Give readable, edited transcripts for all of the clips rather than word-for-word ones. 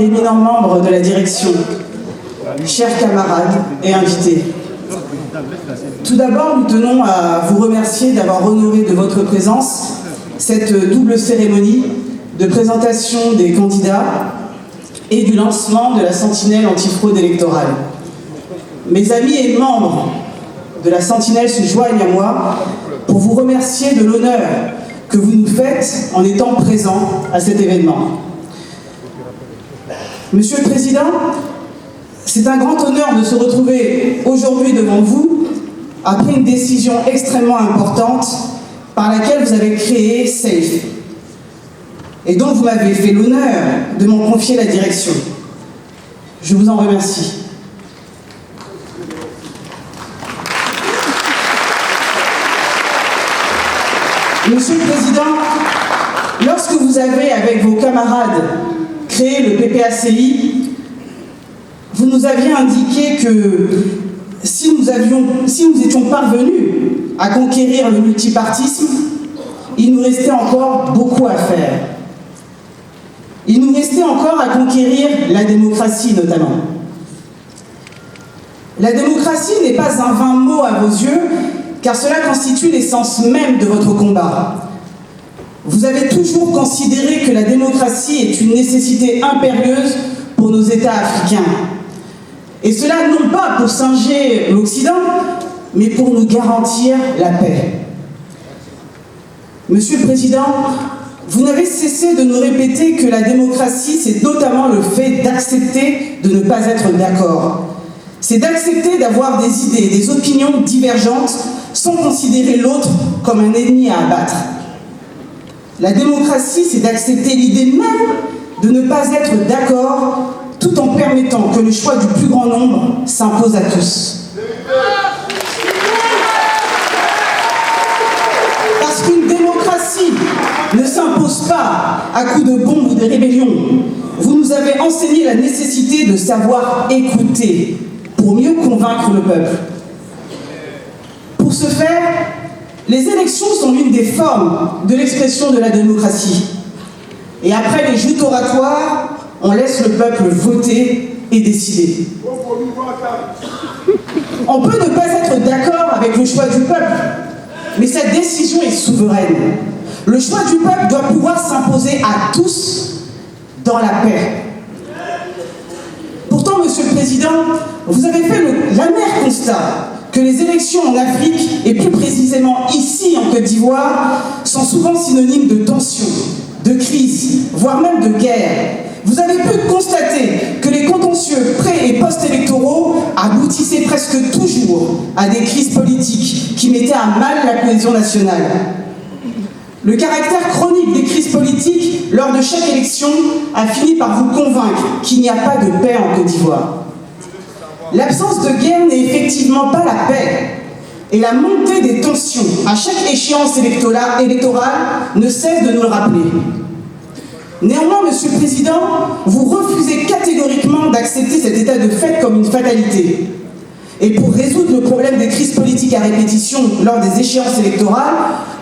éminents membres de la direction, chers camarades et invités. Tout d'abord, nous tenons à vous remercier d'avoir honoré de votre présence cette double cérémonie de présentation des candidats et du lancement de la sentinelle antifraude électorale. Mes amis et membres de la sentinelle se joignent à moi pour vous remercier de l'honneur que vous nous faites en étant présents à cet événement. Monsieur le Président, c'est un grand honneur de se retrouver aujourd'hui devant vous après une décision extrêmement importante par laquelle vous avez créé SAFE et dont vous m'avez fait l'honneur de m'en confier la direction. Je vous en remercie. Monsieur le Président, lorsque vous avez, avec vos camarades, créé le PPACI, vous nous aviez indiqué que si nous étions parvenus à conquérir le multipartisme, il nous restait encore beaucoup à faire. Il nous restait encore à conquérir la démocratie, notamment. La démocratie n'est pas un vain mot à vos yeux, car cela constitue l'essence même de votre combat. Vous avez toujours considéré que la démocratie est une nécessité impérieuse pour nos États africains. Et cela non pas pour singer l'Occident, mais pour nous garantir la paix. Monsieur le Président, vous n'avez cessé de nous répéter que la démocratie, c'est notamment le fait d'accepter de ne pas être d'accord. C'est d'accepter d'avoir des idées, des opinions divergentes, sans considérer l'autre comme un ennemi à abattre. La démocratie, c'est d'accepter l'idée même de ne pas être d'accord, tout en permettant que le choix du plus grand nombre s'impose à tous. Parce qu'une démocratie ne s'impose pas à coups de bombes ou de rébellions. Vous nous avez enseigné la nécessité de savoir écouter pour mieux convaincre le peuple. Pour ce faire, les élections sont l'une des formes de l'expression de la démocratie. Et après les joutes oratoires, on laisse le peuple voter et décider. On peut ne pas être d'accord avec le choix du peuple, mais cette décision est souveraine. Le choix du peuple doit pouvoir s'imposer à tous dans la paix. Pourtant, Monsieur le Président, vous avez fait l'amer constat que les élections en Afrique, et plus précisément ici en Côte d'Ivoire, sont souvent synonymes de tensions, de crises, voire même de guerre. Vous avez pu constater que les contentieux pré- et post-électoraux aboutissaient presque toujours à des crises politiques qui mettaient à mal la cohésion nationale. Le caractère chronique des crises politiques lors de chaque élection a fini par vous convaincre qu'il n'y a pas de paix en Côte d'Ivoire. L'absence de guerre n'est effectivement pas la paix. Et la montée des tensions à chaque échéance électorale ne cesse de nous le rappeler. Néanmoins, Monsieur le Président, vous refusez catégoriquement d'accepter cet état de fait comme une fatalité. Et pour résoudre le problème des crises politiques à répétition lors des échéances électorales,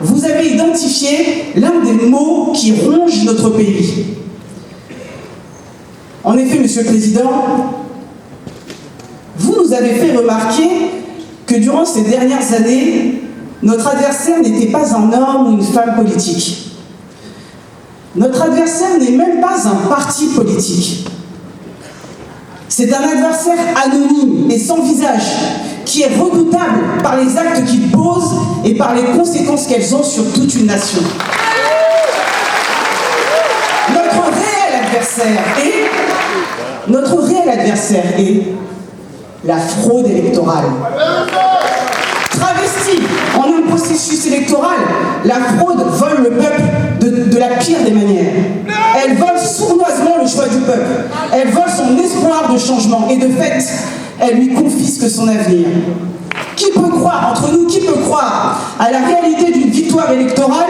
vous avez identifié l'un des maux qui ronge notre pays. En effet, Monsieur le Président, vous nous avez fait remarquer que durant ces dernières années, notre adversaire n'était pas un homme ou une femme politique. Notre adversaire n'est même pas un parti politique. C'est un adversaire anonyme et sans visage, qui est redoutable par les actes qu'il pose et par les conséquences qu'elles ont sur toute une nation. Notre réel adversaire est la fraude électorale. Travestie en un processus électoral, la fraude vole le peuple de la pire des manières. Elle vole sournoisement le choix du peuple. Elle vole son espoir de changement et de fait, elle lui confisque son avenir. Qui peut croire, entre nous, qui peut croire à la réalité d'une victoire électorale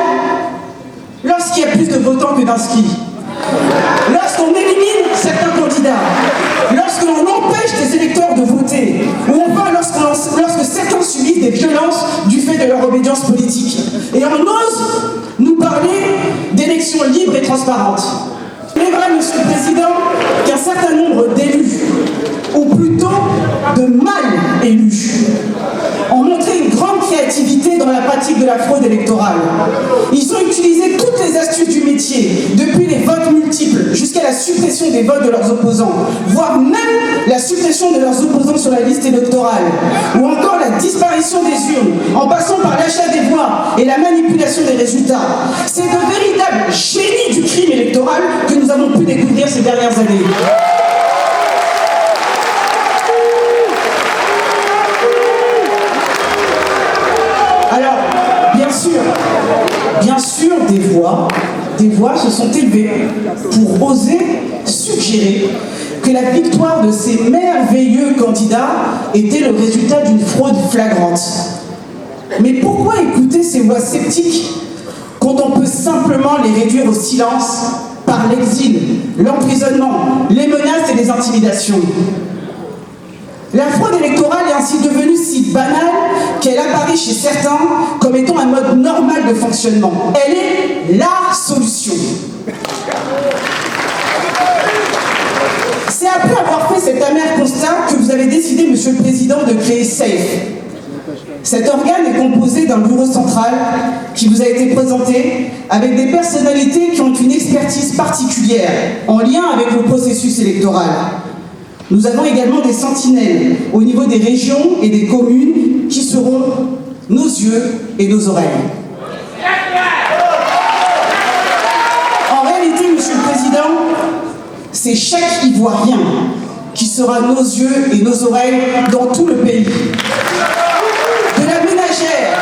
lorsqu'il y a plus de votants que d'inscrits? Lorsqu'on élimine certains candidats, lorsque l'on empêche des électeurs de voter, ou enfin lorsque certains subissent des violences du fait de leur obédience politique. Et on ose nous parler d'élections libres et transparentes. Il est vrai, Monsieur le Président, qu'un plutôt de mal élus, ont montré une grande créativité dans la pratique de la fraude électorale. Ils ont utilisé toutes les astuces du métier, depuis les votes multiples jusqu'à la suppression des votes de leurs opposants, voire même la suppression de leurs opposants sur la liste électorale, ou encore la disparition des urnes, en passant par l'achat des voix et la manipulation des résultats. C'est de véritables génies du crime électoral que nous avons pu découvrir ces dernières années. Alors, bien sûr, des voix se sont élevées pour oser suggérer que la victoire de ces merveilleux candidats était le résultat d'une fraude flagrante. Mais pourquoi écouter ces voix sceptiques quand on peut simplement les réduire au silence par l'exil, l'emprisonnement, les menaces et les intimidations? La fraude électorale est ainsi devenue si banale qu'elle apparaît chez certains comme étant un mode normal de fonctionnement. Elle est la solution. C'est après avoir fait cet amer constat que vous avez décidé, Monsieur le Président, de créer SAFE. Cet organe est composé d'un bureau central qui vous a été présenté avec des personnalités qui ont une expertise particulière en lien avec le processus électoral. Nous avons également des sentinelles au niveau des régions et des communes qui seront nos yeux et nos oreilles. En réalité, Monsieur le Président, c'est chaque Ivoirien qui sera nos yeux et nos oreilles dans tout le pays. De la ménagère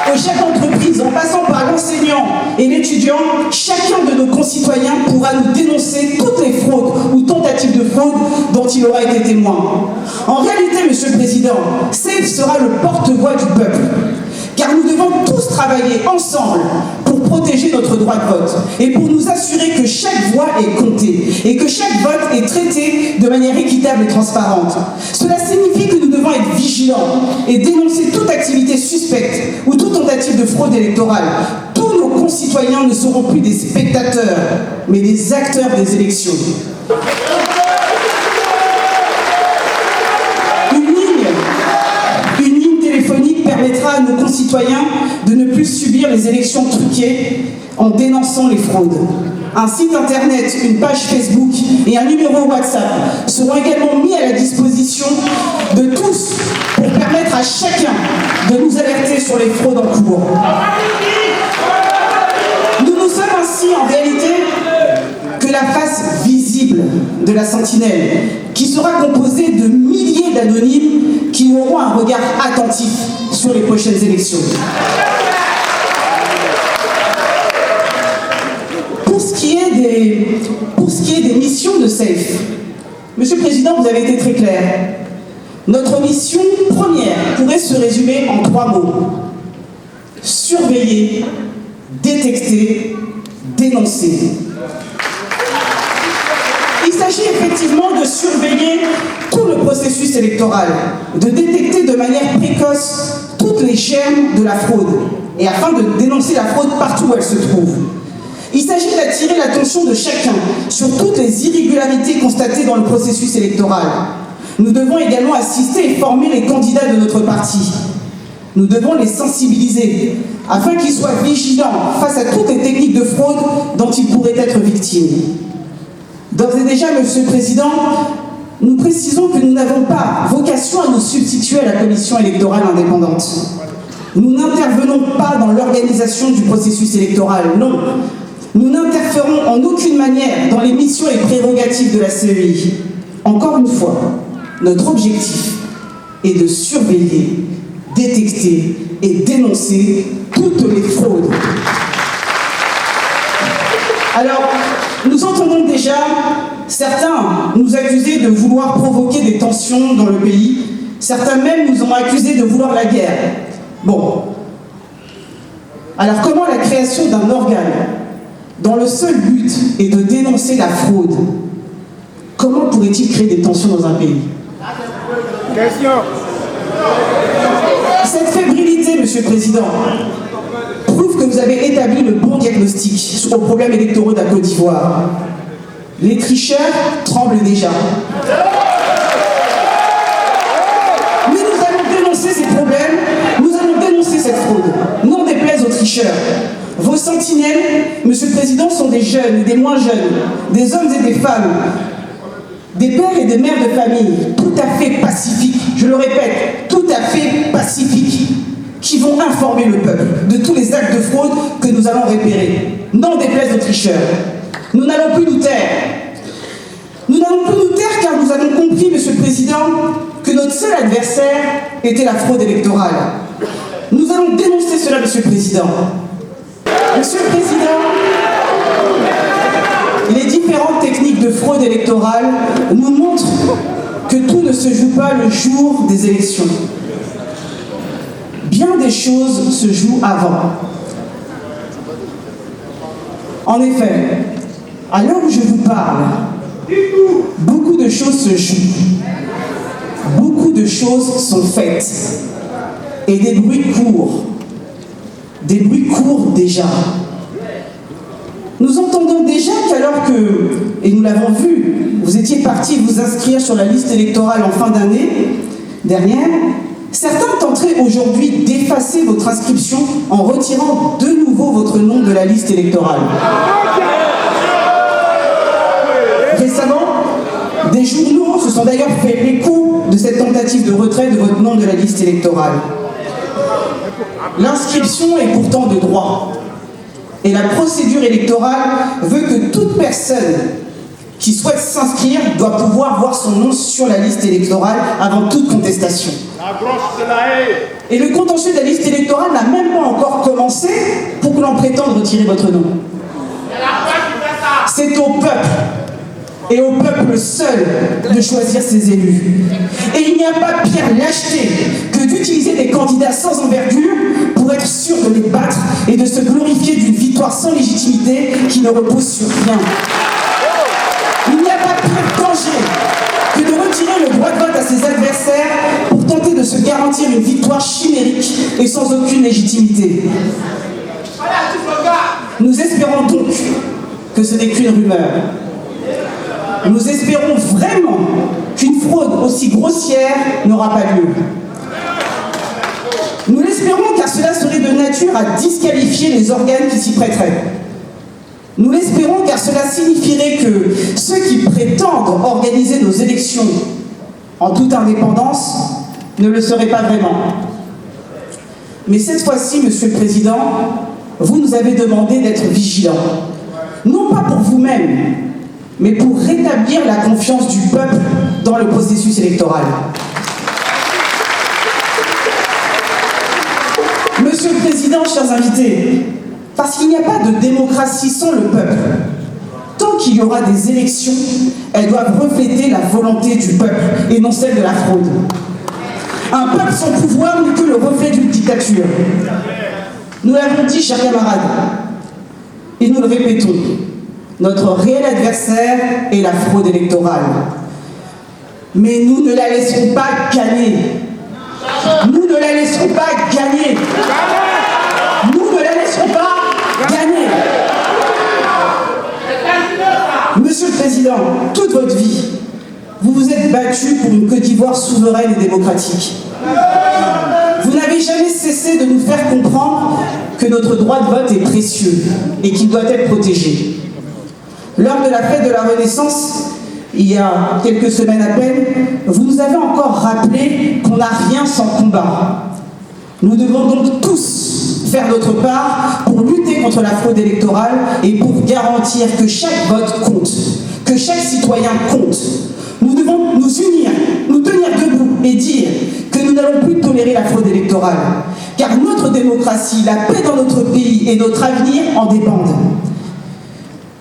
au chef d'entreprise, en passant par l'enseignant et l'étudiant, chacun de nos concitoyens pourra nous dénoncer toutes les fraudes ou tentatives de fraude dont il aura été témoin. En réalité, Monsieur le Président, SAFE sera le porte-voix du peuple. Car nous devons tous travailler ensemble pour protéger notre droit de vote et pour nous assurer que chaque voix est comptée et que chaque vote est traité de manière équitable et transparente. Cela signifie que nous devons être vigilants et dénoncer toute activité suspecte ou toute tentative de fraude électorale. Tous nos concitoyens ne seront plus des spectateurs, mais des acteurs des élections. Permettra à nos concitoyens de ne plus subir les élections truquées en dénonçant les fraudes. Un site internet, une page Facebook et un numéro WhatsApp seront également mis à la disposition de tous pour permettre à chacun de nous alerter sur les fraudes en cours. Nous sommes ainsi en réalité que la face visible de la sentinelle, qui sera composée de milliers d'anonymes qui auront un regard attentif sur les prochaines élections. Pour ce qui est des missions de SAFE, Monsieur le Président, vous avez été très clair. Notre mission première pourrait se résumer en 3 mots. Surveiller, détecter, dénoncer. Il s'agit effectivement de surveiller tout le processus électoral, de détecter de manière précoce toutes les germes de la fraude, et afin de dénoncer la fraude partout où elle se trouve. Il s'agit d'attirer l'attention de chacun sur toutes les irrégularités constatées dans le processus électoral. Nous devons également assister et former les candidats de notre parti. Nous devons les sensibiliser, afin qu'ils soient vigilants face à toutes les techniques de fraude dont ils pourraient être victimes. D'ores et déjà, Monsieur le Président, nous précisons que nous n'avons pas vocation à nous substituer à la commission électorale indépendante. Nous n'intervenons pas dans l'organisation du processus électoral, non. Nous n'interférons en aucune manière dans les missions et prérogatives de la CEI. Encore une fois, notre objectif est de surveiller, détecter et dénoncer toutes les fraudes. Alors, nous entendons déjà certains nous accuser de vouloir provoquer des tensions dans le pays. Certains même nous ont accusés de vouloir la guerre. Bon. Alors comment la création d'un organe dont le seul but est de dénoncer la fraude, comment pourrait-il créer des tensions dans un pays? Question. Cette fébrilité, Monsieur le Président, prouve que vous avez établi le bon diagnostic aux problèmes électoraux de la Côte d'Ivoire. Les tricheurs tremblent déjà. fraude. Non déplaise aux tricheurs. Vos sentinelles, Monsieur le Président, sont des jeunes et des moins jeunes, des hommes et des femmes, des pères et des mères de famille, tout à fait pacifiques, je le répète, tout à fait pacifiques, qui vont informer le peuple de tous les actes de fraude que nous allons repérer. Non déplaise aux tricheurs. Nous n'allons plus nous taire. Nous n'allons plus nous taire car nous avons compris, Monsieur le Président, que notre seul adversaire était la fraude électorale. Nous allons dénoncer cela, Monsieur le Président. Monsieur le Président, les différentes techniques de fraude électorale nous montrent que tout ne se joue pas le jour des élections. Bien des choses se jouent avant. En effet, à l'heure où je vous parle, beaucoup de choses se jouent. Beaucoup de choses sont faites. Et des bruits courent. Des bruits courent déjà. Nous entendons déjà qu'alors que, et nous l'avons vu, vous étiez partis vous inscrire sur la liste électorale en fin d'année dernière, certains tenteraient aujourd'hui d'effacer votre inscription en retirant de nouveau votre nom de la liste électorale. Récemment, des journaux se sont d'ailleurs fait l'écho de cette tentative de retrait de votre nom de la liste électorale. L'inscription est pourtant de droit. Et la procédure électorale veut que toute personne qui souhaite s'inscrire doit pouvoir voir son nom sur la liste électorale avant toute contestation. Et le contentieux de la liste électorale n'a même pas encore commencé pour que l'on prétende retirer votre nom. C'est au peuple, et au peuple seul, de choisir ses élus. Et il n'y a pas pire lâcheté que d'utiliser des candidats sans envergure pour être sûr de les battre et de se glorifier d'une victoire sans légitimité qui ne repose sur rien. Il n'y a pas pire danger que de retirer le droit de vote à ses adversaires pour tenter de se garantir une victoire chimérique et sans aucune légitimité. Nous espérons donc que ce n'est qu'une rumeur. Nous espérons vraiment qu'une fraude aussi grossière n'aura pas lieu. Nous l'espérons car cela serait de nature à disqualifier les organes qui s'y prêteraient. Nous l'espérons car cela signifierait que ceux qui prétendent organiser nos élections en toute indépendance ne le seraient pas vraiment. Mais cette fois-ci, Monsieur le Président, vous nous avez demandé d'être vigilants. Non pas pour vous-même, mais pour rétablir la confiance du peuple dans le processus électoral. Monsieur le Président, chers invités, parce qu'il n'y a pas de démocratie sans le peuple. Tant qu'il y aura des élections, elles doivent refléter la volonté du peuple et non celle de la fraude. Un peuple sans pouvoir n'est que le reflet d'une dictature. Nous l'avons dit, chers camarades, et nous le répétons, notre réel adversaire est la fraude électorale. Mais nous ne la laisserons pas gagner. Nous ne la laisserons pas gagner. Nous ne la laisserons pas gagner. Monsieur le Président, toute votre vie, vous vous êtes battu pour une Côte d'Ivoire souveraine et démocratique. Vous n'avez jamais cessé de nous faire comprendre que notre droit de vote est précieux et qu'il doit être protégé. Lors de la fête de la Renaissance, il y a quelques semaines à peine, vous nous avez encore rappelé qu'on n'a rien sans combat. Nous devons donc tous faire notre part pour lutter contre la fraude électorale et pour garantir que chaque vote compte, que chaque citoyen compte. Nous devons nous unir, nous tenir debout et dire que nous n'allons plus tolérer la fraude électorale, car notre démocratie, la paix dans notre pays et notre avenir en dépendent.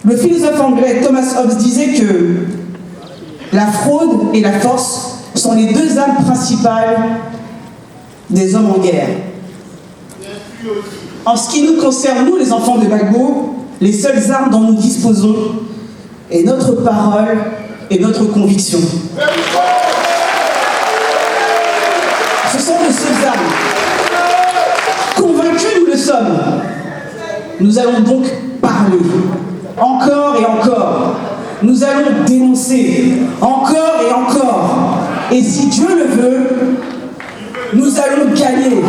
Le philosophe anglais Thomas Hobbes disait que la fraude et la force sont les deux armes principales des hommes en guerre. En ce qui nous concerne, nous les enfants de Gbagbo, les seules armes dont nous disposons est notre parole et notre conviction. Ce sont de seules armes. Convaincus nous le sommes. Nous allons donc parler. Encore et encore. Nous allons dénoncer. Encore et encore. Et si Dieu le veut, nous allons gagner.